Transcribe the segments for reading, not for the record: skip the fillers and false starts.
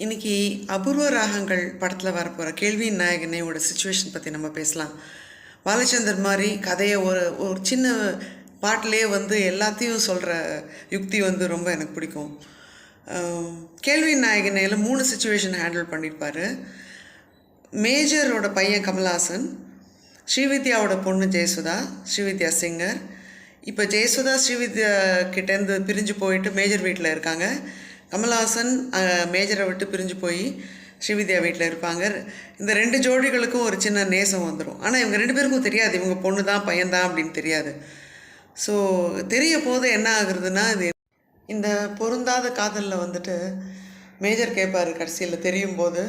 இன்றைக்கி அபூர்வ ராகங்கள் படத்தில் வரப்போகிற கேள்வியின் நாயகனையோட சுச்சுவேஷன் பற்றி நம்ம பேசலாம். பாலச்சந்தர் மாதிரி கதையை ஒரு ஒரு சின்ன பாட்டிலே எல்லாத்தையும் சொல்கிற யுக்தி ரொம்ப எனக்கு பிடிக்கும். கேள்வியின் நாயகனையில் 3 சுச்சுவேஷன் ஹேண்டில் பண்ணியிருப்பார். மேஜரோட பையன் கமல்ஹாசன், ஸ்ரீவித்யாவோட பொண்ணு ஜெயசுதா, ஸ்ரீவித்யா சிங்கர். இப்போ ஜெயசுதா ஸ்ரீவித்யா கிட்டேருந்து பிரிஞ்சு போயிட்டு மேஜர் வீட்டில் இருக்காங்க. கமல்ஹாசன் மேஜரை விட்டு பிரிஞ்சு போய் ஸ்ரீவித்யா வீட்டில் இருப்பாங்க. இந்த 2 ஜோடிகளுக்கும் ஒரு சின்ன நேசம் வந்துடும். ஆனால் இவங்க 2 பேருக்கும் தெரியாது இவங்க பொண்ணு தான் பையன் தான் அப்படின்னு தெரியாது. ஸோ தெரிய போது என்ன ஆகுறதுன்னா, இந்த பொருந்தாத காதலில் மேஜர் கேட்பார் கடைசியில் தெரியும் போது,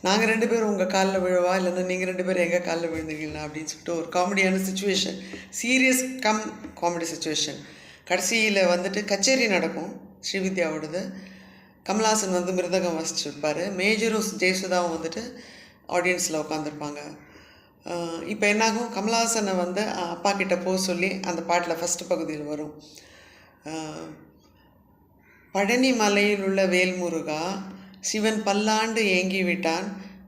நாங்கள் 2 பேரும் உங்கள் காலில் விழவா இல்லைன்னா நீங்கள் 2 பேரும் எங்கள் காலில் விழுந்துருக்கீங்களா அப்படின்னு சொல்லிட்டு ஒரு காமெடியான situation, serious cum comedy situation. கடைசியில் கச்சேரி நடக்கும் ஸ்ரீவித்யாவோடது. கமல்ஹாசன் மிருதகம் வாசிச்சுருப்பார். மேஜரும் ஜெயசுதாவும் ஆடியன்ஸில் உட்காந்துருப்பாங்க. இப்போ என்னாகும், கமல்ஹாசனை அப்பா கிட்ட போக சொல்லி அந்த பாட்டில் ஃபஸ்ட்டு பகுதியில் வரும், பழனி மலையில் உள்ள வேல்முருகா சிவன் பல்லாண்டு ஏங்கி விட்டான்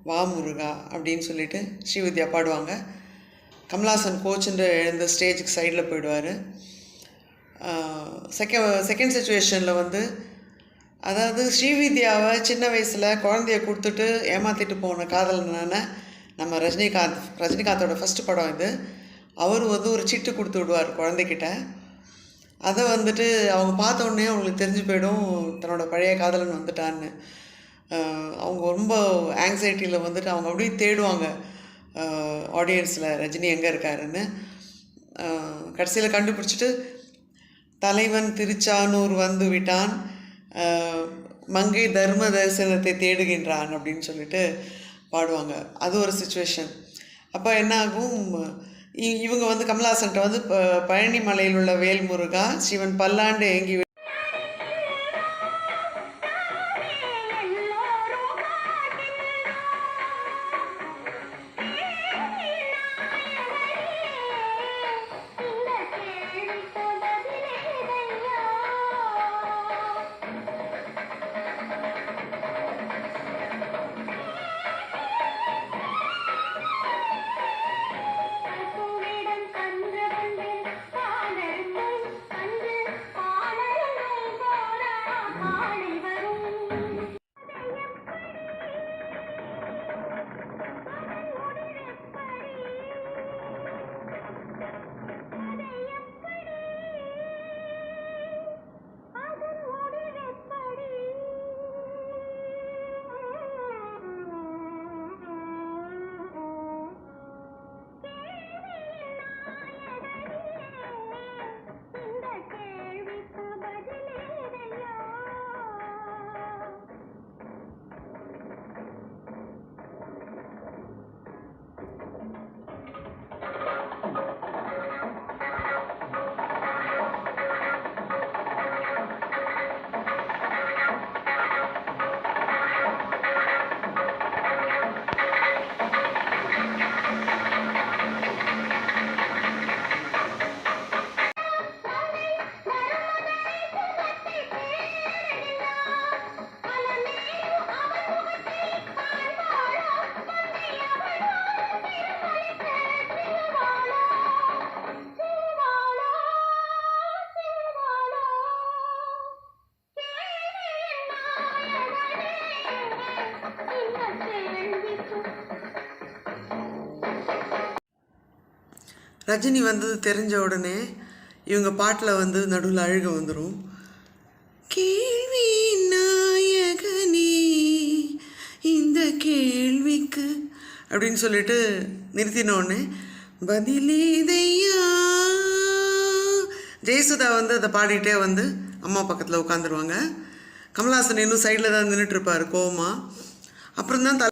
வா முருகா அப்படின்னு சொல்லிட்டு ஸ்ரீவித்யா பாடுவாங்க. கமல்ஹாசன் கோச்சுன்னு எழுந்த ஸ்டேஜுக்கு சைடில் போயிடுவார். செகண்ட் சுச்சுவேஷனில் அதாவது ஸ்ரீவித்யாவை சின்ன வயசில் குழந்தைய கொடுத்துட்டு ஏமாற்றிட்டு போன காதலனான நம்ம ரஜினிகாந்தோட ஃபஸ்ட்டு படம் இது. அவர் ஒரு சீட்டு கொடுத்து விடுவார் குழந்தைகிட்ட. அதை அவங்க பார்த்த உடனே அவங்களுக்கு தெரிஞ்சு போயிடும் தன்னோட பழைய காதலன் வந்துட்டான்னு. அவங்க ரொம்ப ஆங்ஸைட்டியில் அவங்க அப்படியே தேடுவாங்க ஆடியன்ஸில் ரஜினி எங்கே இருக்காருன்னு. கடைசியில் கண்டுபிடிச்சிட்டு தலைவன் திருச்சானூர் வந்து விட்டான், மங்கை தர்ம தரிசனத்தை தேடுகின்றான் அப்படின்னு சொல்லிட்டு பாடுவாங்க. அது ஒரு சுச்சுவேஷன். அப்போ என்ன ஆகும், இவங்க கமல்ஹாசன்கிட்ட பழனி மலையில் உள்ள வேல்முருகா சிவன் பல்லாண்டு ஏங்கி ரஜினி தெரிஞ்ச உடனே இவங்க பாட்டில் நடுவில் அழுக வந்துடும். கேள்வி நாயகனே இந்த கேள்விக்கு அப்படின்னு சொல்லிட்டு நிறுத்தினோடனே பதிலேதையா ஜெயசுதா அதை பாடிட்டே அம்மா பக்கத்தில் உட்காந்துருவாங்க. கமல்ஹாசன் இன்னும் சைடில் தான் நின்றுட்டுருப்பார் கோவமா. அப்புறம் தான்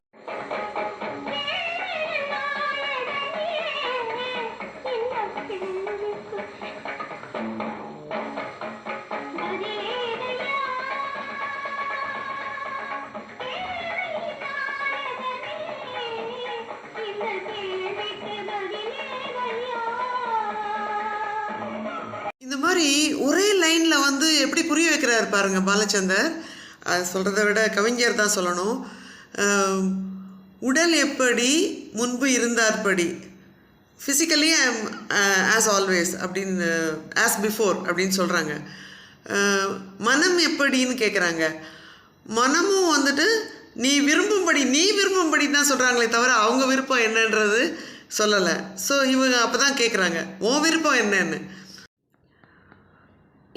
இந்த மாதிரி ஒரே லைனில் எப்படி புரிய வைக்கிறாரு பாருங்க பாலச்சந்தர். அது சொல்கிறத விட கவிஞர் தான் சொல்லணும். உடல் எப்படி முன்பு இருந்தார்படி, physically I am as always அப்படின்னு, ஆஸ் பிஃபோர் அப்படின்னு சொல்கிறாங்க. மனம் எப்படின்னு கேட்குறாங்க. மனமும் வந்துட்டு நீ விரும்பும்படி தான் சொல்கிறாங்களே தவிர அவங்க விருப்பம் என்னன்றது சொல்லலை. ஸோ இவங்க அப்போ தான் கேட்குறாங்க, உன் விருப்பம் என்னன்னு.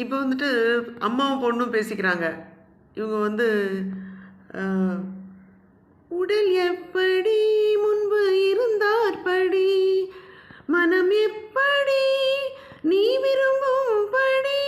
இப்போ வந்துட்டு அம்மாவும் பொண்ணும் பேசிக்கிறாங்க. இவங்க வந்து உடல் எப்படி முன்பு இருந்தார்படி, மனம் எப்படி நீ விரும்பும்படி.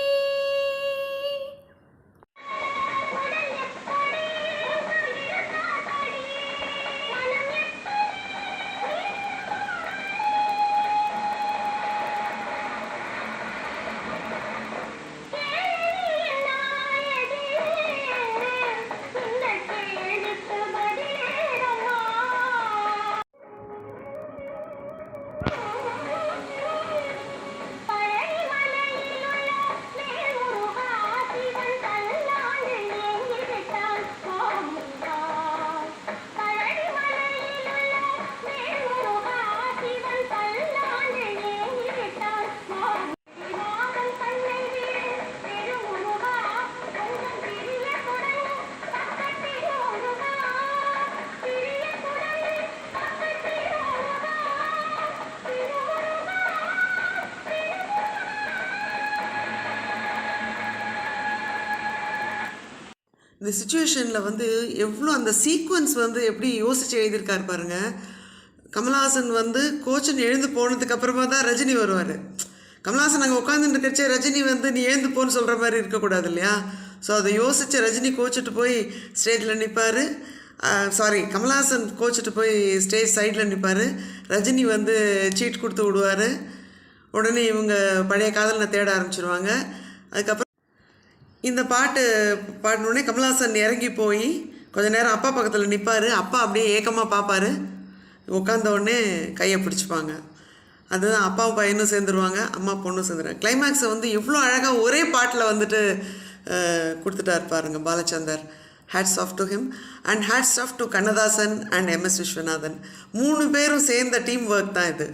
இந்த சுச்சுவேஷனில் வந்து எவ்வளோ அந்த சீக்வன்ஸ் வந்து எப்படி யோசித்து எழுதியிருக்காரு பாருங்க. கமல்ஹாசன் வந்து கோச்சன் எழுந்து போனதுக்கு அப்புறமா தான் ரஜினி வருவார். கமல்ஹாசன் அங்கே உட்காந்துட்டு இருக்கச்சே ரஜினி வந்து நீ எழுந்து போன்னு சொல்கிற மாதிரி இருக்கக்கூடாது இல்லையா? ஸோ அதை யோசித்து ரஜினி கோச்சிட்டு போய் ஸ்டேஜில் நிற்பார். கமல்ஹாசன் கோச்சிட்டு போய் ஸ்டேஜ் சைடில் நிற்பார். ரஜினி வந்து சீட் கொடுத்து விடுவார். உடனே இவங்க பழைய காதலனை தேட ஆரம்பிச்சிருவாங்க. அதுக்கப்புறம் இந்த பாட்டு பாடினோடனே கமல்ஹாசன் இறங்கி போய் கொஞ்ச நேரம் அப்பா பக்கத்தில் நிற்பார். அப்பா அப்படியே ஏக்கமாக பார்ப்பார். உட்காந்த உடனே கையை பிடிச்சிப்பாங்க. அதுதான் அப்பாவும் பையனும் சேர்ந்துருவாங்க, அம்மா பொண்ணும் சேர்ந்துருவாங்க. கிளைமேக்ஸை வந்து எவ்வளோ அழகாக ஒரே பாட்டில் வந்துட்டு கொடுத்துட்டா இருப்பாருங்க Balachander. Hats off to him and hats off to Kannadasan and MS Viswanathan. 3 பேரும் சேர்ந்த டீம் ஒர்க் தான் இது.